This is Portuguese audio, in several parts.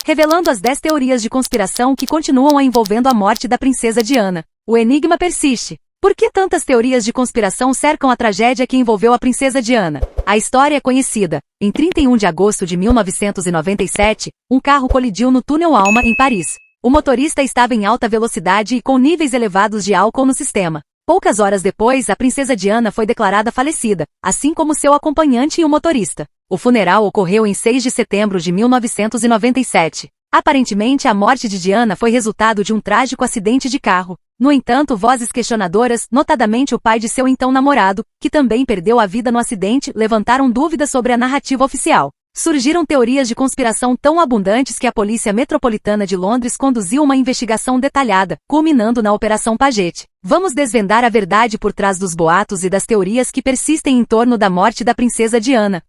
revelando as 10 teorias de conspiração que continuam a envolvendo a morte da princesa Diana. O enigma persiste. Por que tantas teorias de conspiração cercam a tragédia que envolveu a princesa Diana? A história é conhecida. Em 31 de agosto de 1997, um carro colidiu no túnel Alma, em Paris. O motorista estava em alta velocidade e com níveis elevados de álcool no sistema. Poucas horas depois, a princesa Diana foi declarada falecida, assim como seu acompanhante e o motorista. O funeral ocorreu em 6 de setembro de 1997. Aparentemente, a morte de Diana foi resultado de um trágico acidente de carro. No entanto, vozes questionadoras, notadamente o pai de seu então namorado, que também perdeu a vida no acidente, levantaram dúvidas sobre a narrativa oficial. Surgiram teorias de conspiração tão abundantes que a Polícia Metropolitana de Londres conduziu uma investigação detalhada, culminando na Operação Paget. Vamos desvendar a verdade por trás dos boatos e das teorias que persistem em torno da morte da princesa Diana.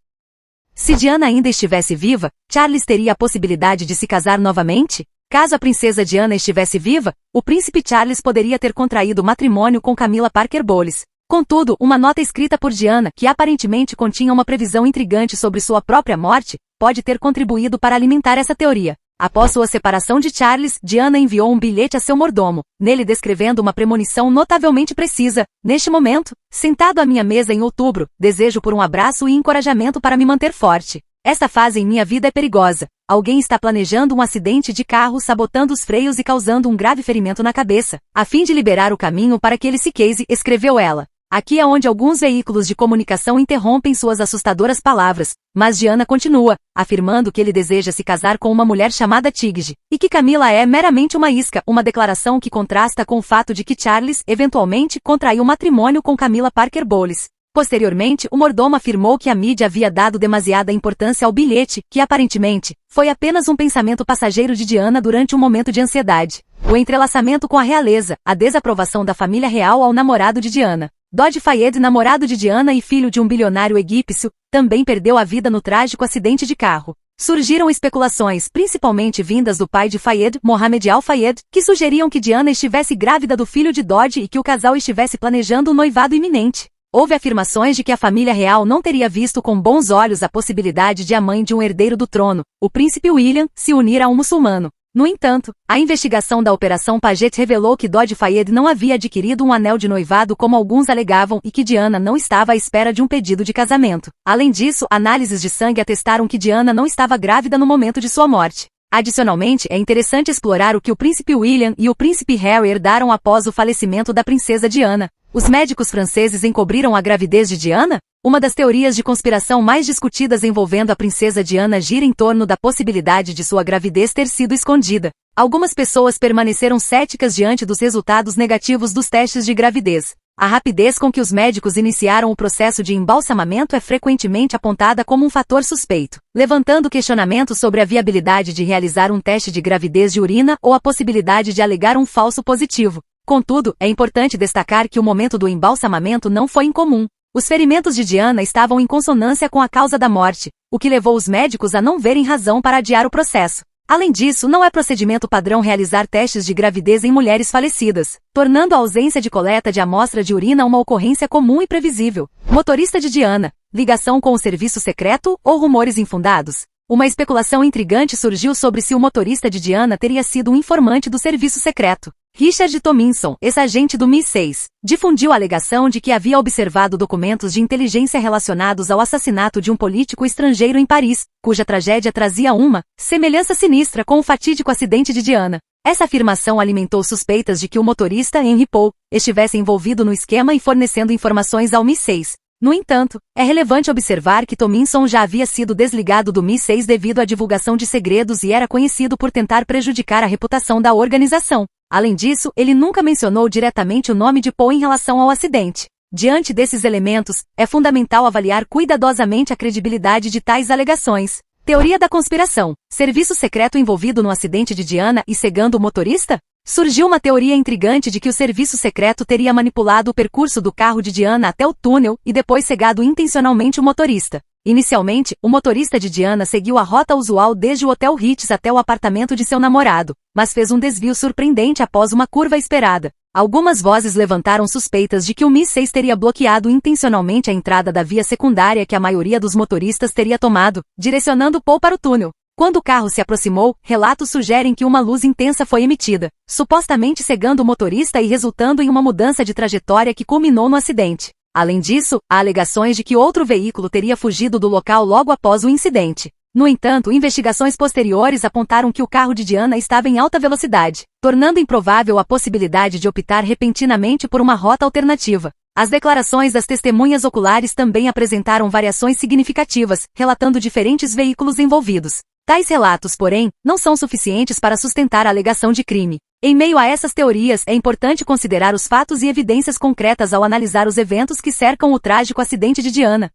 Se Diana ainda estivesse viva, Charles teria a possibilidade de se casar novamente? Caso a princesa Diana estivesse viva, o príncipe Charles poderia ter contraído matrimônio com Camilla Parker Bowles. Contudo, uma nota escrita por Diana, que aparentemente continha uma previsão intrigante sobre sua própria morte, pode ter contribuído para alimentar essa teoria. Após sua separação de Charles, Diana enviou um bilhete a seu mordomo, nele descrevendo uma premonição notavelmente precisa. Neste momento, sentado à minha mesa em outubro, desejo por um abraço e encorajamento para me manter forte. Esta fase em minha vida é perigosa. Alguém está planejando um acidente de carro, sabotando os freios e causando um grave ferimento na cabeça, a fim de liberar o caminho para que ele se case, escreveu ela. Aqui é onde alguns veículos de comunicação interrompem suas assustadoras palavras, mas Diana continua, afirmando que ele deseja se casar com uma mulher chamada Tigge, e que Camilla é meramente uma isca, uma declaração que contrasta com o fato de que Charles, eventualmente, contraiu matrimônio com Camilla Parker Bowles. Posteriormente, o mordomo afirmou que a mídia havia dado demasiada importância ao bilhete, que aparentemente, foi apenas um pensamento passageiro de Diana durante um momento de ansiedade. O entrelaçamento com a realeza, a desaprovação da família real ao namorado de Diana. Dodi Fayed, namorado de Diana e filho de um bilionário egípcio, também perdeu a vida no trágico acidente de carro. Surgiram especulações, principalmente vindas do pai de Fayed, Mohamed Al Fayed, que sugeriam que Diana estivesse grávida do filho de Dodi e que o casal estivesse planejando um noivado iminente. Houve afirmações de que a família real não teria visto com bons olhos a possibilidade de a mãe de um herdeiro do trono, o príncipe William, se unir a um muçulmano. No entanto, a investigação da Operação Paget revelou que Dodi Fayed não havia adquirido um anel de noivado como alguns alegavam e que Diana não estava à espera de um pedido de casamento. Além disso, análises de sangue atestaram que Diana não estava grávida no momento de sua morte. Adicionalmente, é interessante explorar o que o príncipe William e o príncipe Harry herdaram após o falecimento da princesa Diana. Os médicos franceses encobriram a gravidez de Diana? Uma das teorias de conspiração mais discutidas envolvendo a princesa Diana gira em torno da possibilidade de sua gravidez ter sido escondida. Algumas pessoas permaneceram céticas diante dos resultados negativos dos testes de gravidez. A rapidez com que os médicos iniciaram o processo de embalsamamento é frequentemente apontada como um fator suspeito, levantando questionamentos sobre a viabilidade de realizar um teste de gravidez de urina ou a possibilidade de alegar um falso positivo. Contudo, é importante destacar que o momento do embalsamamento não foi incomum. Os ferimentos de Diana estavam em consonância com a causa da morte, o que levou os médicos a não verem razão para adiar o processo. Além disso, não é procedimento padrão realizar testes de gravidez em mulheres falecidas, tornando a ausência de coleta de amostra de urina uma ocorrência comum e previsível. Motorista de Diana, ligação com o serviço secreto ou rumores infundados? Uma especulação intrigante surgiu sobre se o motorista de Diana teria sido um informante do serviço secreto. Richard Tomlinson, ex-agente do MI6, difundiu a alegação de que havia observado documentos de inteligência relacionados ao assassinato de um político estrangeiro em Paris, cuja tragédia trazia uma semelhança sinistra com o fatídico acidente de Diana. Essa afirmação alimentou suspeitas de que o motorista Henry Paul estivesse envolvido no esquema e fornecendo informações ao MI6. No entanto, é relevante observar que Tomlinson já havia sido desligado do MI6 devido à divulgação de segredos e era conhecido por tentar prejudicar a reputação da organização. Além disso, ele nunca mencionou diretamente o nome de Paul em relação ao acidente. Diante desses elementos, é fundamental avaliar cuidadosamente a credibilidade de tais alegações. Teoria da conspiração. Serviço secreto envolvido no acidente de Diana e cegando o motorista? Surgiu uma teoria intrigante de que o serviço secreto teria manipulado o percurso do carro de Diana até o túnel e depois cegado intencionalmente o motorista. Inicialmente, o motorista de Diana seguiu a rota usual desde o Hotel Ritz até o apartamento de seu namorado, mas fez um desvio surpreendente após uma curva esperada. Algumas vozes levantaram suspeitas de que o MI6 teria bloqueado intencionalmente a entrada da via secundária que a maioria dos motoristas teria tomado, direcionando Paul para o túnel. Quando o carro se aproximou, relatos sugerem que uma luz intensa foi emitida, supostamente cegando o motorista e resultando em uma mudança de trajetória que culminou no acidente. Além disso, há alegações de que outro veículo teria fugido do local logo após o incidente. No entanto, investigações posteriores apontaram que o carro de Diana estava em alta velocidade, tornando improvável a possibilidade de optar repentinamente por uma rota alternativa. As declarações das testemunhas oculares também apresentaram variações significativas, relatando diferentes veículos envolvidos. Tais relatos, porém, não são suficientes para sustentar a alegação de crime. Em meio a essas teorias, é importante considerar os fatos e evidências concretas ao analisar os eventos que cercam o trágico acidente de Diana.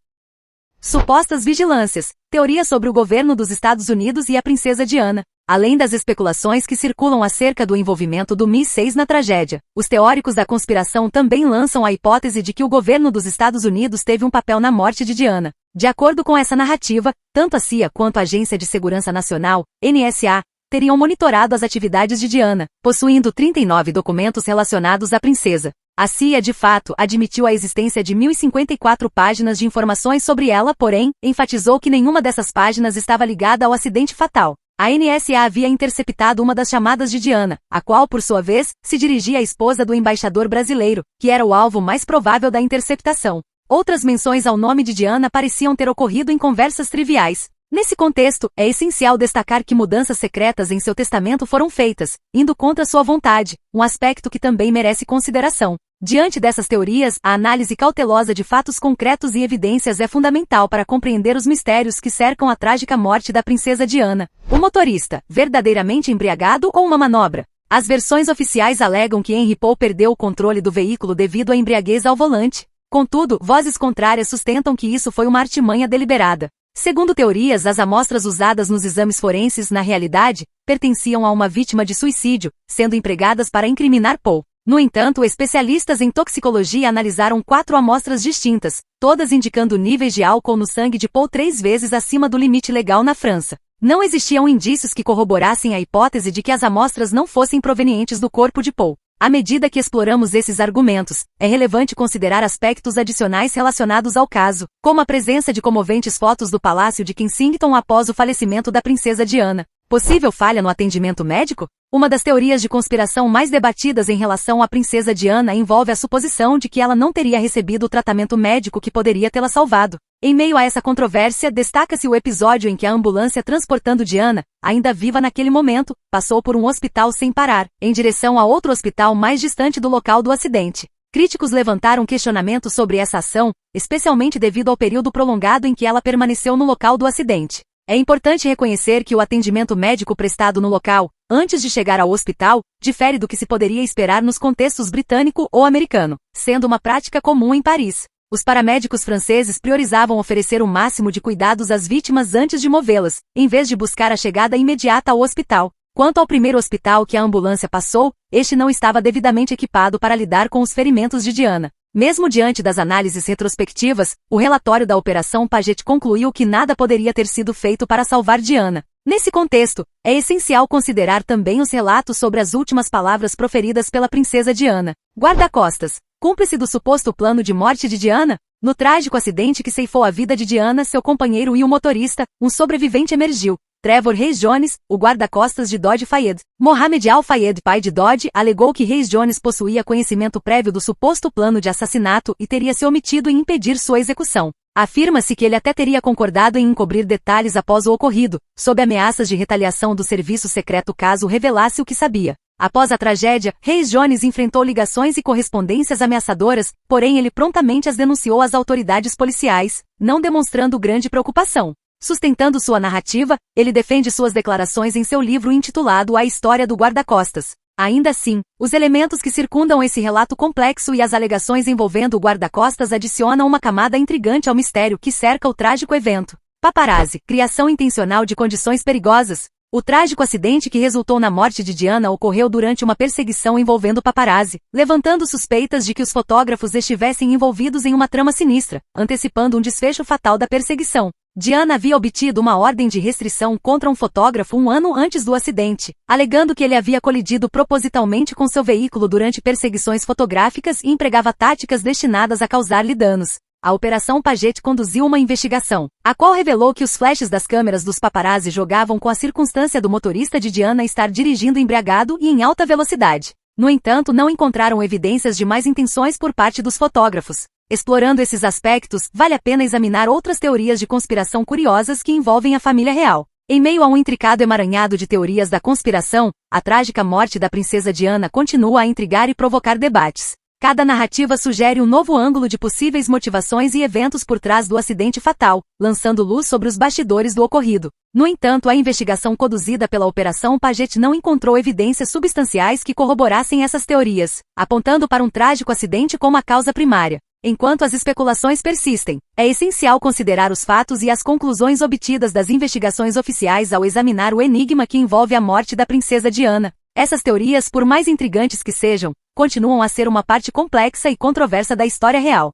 Supostas vigilâncias. Teoria sobre o governo dos Estados Unidos e a princesa Diana. Além das especulações que circulam acerca do envolvimento do Mi-6 na tragédia, os teóricos da conspiração também lançam a hipótese de que o governo dos Estados Unidos teve um papel na morte de Diana. De acordo com essa narrativa, tanto a CIA quanto a Agência de Segurança Nacional, NSA, teriam monitorado as atividades de Diana, possuindo 39 documentos relacionados à princesa. A CIA, de fato, admitiu a existência de 1.054 páginas de informações sobre ela, porém, enfatizou que nenhuma dessas páginas estava ligada ao acidente fatal. A NSA havia interceptado uma das chamadas de Diana, a qual, por sua vez, se dirigia à esposa do embaixador brasileiro, que era o alvo mais provável da interceptação. Outras menções ao nome de Diana pareciam ter ocorrido em conversas triviais. Nesse contexto, é essencial destacar que mudanças secretas em seu testamento foram feitas, indo contra sua vontade, um aspecto que também merece consideração. Diante dessas teorias, a análise cautelosa de fatos concretos e evidências é fundamental para compreender os mistérios que cercam a trágica morte da princesa Diana. O motorista, verdadeiramente embriagado ou uma manobra? As versões oficiais alegam que Henry Paul perdeu o controle do veículo devido à embriaguez ao volante. Contudo, vozes contrárias sustentam que isso foi uma artimanha deliberada. Segundo teorias, as amostras usadas nos exames forenses, na realidade, pertenciam a uma vítima de suicídio, sendo empregadas para incriminar Paul. No entanto, especialistas em toxicologia analisaram 4 amostras distintas, todas indicando níveis de álcool no sangue de Paul 3 vezes acima do limite legal na França. Não existiam indícios que corroborassem a hipótese de que as amostras não fossem provenientes do corpo de Paul. À medida que exploramos esses argumentos, é relevante considerar aspectos adicionais relacionados ao caso, como a presença de comoventes fotos do Palácio de Kensington após o falecimento da princesa Diana. Possível falha no atendimento médico? Uma das teorias de conspiração mais debatidas em relação à princesa Diana envolve a suposição de que ela não teria recebido o tratamento médico que poderia tê-la salvado. Em meio a essa controvérsia, destaca-se o episódio em que a ambulância transportando Diana, ainda viva naquele momento, passou por um hospital sem parar, em direção a outro hospital mais distante do local do acidente. Críticos levantaram questionamentos sobre essa ação, especialmente devido ao período prolongado em que ela permaneceu no local do acidente. É importante reconhecer que o atendimento médico prestado no local, antes de chegar ao hospital, difere do que se poderia esperar nos contextos britânico ou americano, sendo uma prática comum em Paris. Os paramédicos franceses priorizavam oferecer o máximo de cuidados às vítimas antes de movê-las, em vez de buscar a chegada imediata ao hospital. Quanto ao primeiro hospital que a ambulância passou, este não estava devidamente equipado para lidar com os ferimentos de Diana. Mesmo diante das análises retrospectivas, o relatório da Operação Paget concluiu que nada poderia ter sido feito para salvar Diana. Nesse contexto, é essencial considerar também os relatos sobre as últimas palavras proferidas pela princesa Diana. Guarda-costas. Cúmplice do suposto plano de morte de Diana? No trágico acidente que ceifou a vida de Diana, seu companheiro e o motorista, um sobrevivente emergiu. Trevor Reis Jones, o guarda-costas de Dodge Fayed. Mohamed Al-Fayed, pai de Dodge, alegou que Reis Jones possuía conhecimento prévio do suposto plano de assassinato e teria se omitido em impedir sua execução. Afirma-se que ele até teria concordado em encobrir detalhes após o ocorrido, sob ameaças de retaliação do serviço secreto caso revelasse o que sabia. Após a tragédia, Reis Jones enfrentou ligações e correspondências ameaçadoras, porém ele prontamente as denunciou às autoridades policiais, não demonstrando grande preocupação. Sustentando sua narrativa, ele defende suas declarações em seu livro intitulado A História do Guarda-Costas. Ainda assim, os elementos que circundam esse relato complexo e as alegações envolvendo o guarda-costas adicionam uma camada intrigante ao mistério que cerca o trágico evento. Paparazzi, criação intencional de condições perigosas. O trágico acidente que resultou na morte de Diana ocorreu durante uma perseguição envolvendo paparazzi, levantando suspeitas de que os fotógrafos estivessem envolvidos em uma trama sinistra, antecipando um desfecho fatal da perseguição. Diana havia obtido uma ordem de restrição contra um fotógrafo um ano antes do acidente, alegando que ele havia colidido propositalmente com seu veículo durante perseguições fotográficas e empregava táticas destinadas a causar-lhe danos. a Operação Paget conduziu uma investigação, a qual revelou que os flashes das câmeras dos paparazzi jogavam com a circunstância do motorista de Diana estar dirigindo embriagado e em alta velocidade. No entanto, não encontraram evidências de más intenções por parte dos fotógrafos. Explorando esses aspectos, vale a pena examinar outras teorias de conspiração curiosas que envolvem a família real. Em meio a um intricado emaranhado de teorias da conspiração, a trágica morte da princesa Diana continua a intrigar e provocar debates. Cada narrativa sugere um novo ângulo de possíveis motivações e eventos por trás do acidente fatal, lançando luz sobre os bastidores do ocorrido. No entanto, a investigação conduzida pela Operação Paget não encontrou evidências substanciais que corroborassem essas teorias, apontando para um trágico acidente como a causa primária. Enquanto as especulações persistem, é essencial considerar os fatos e as conclusões obtidas das investigações oficiais ao examinar o enigma que envolve a morte da princesa Diana. Essas teorias, por mais intrigantes que sejam, continuam a ser uma parte complexa e controversa da história real.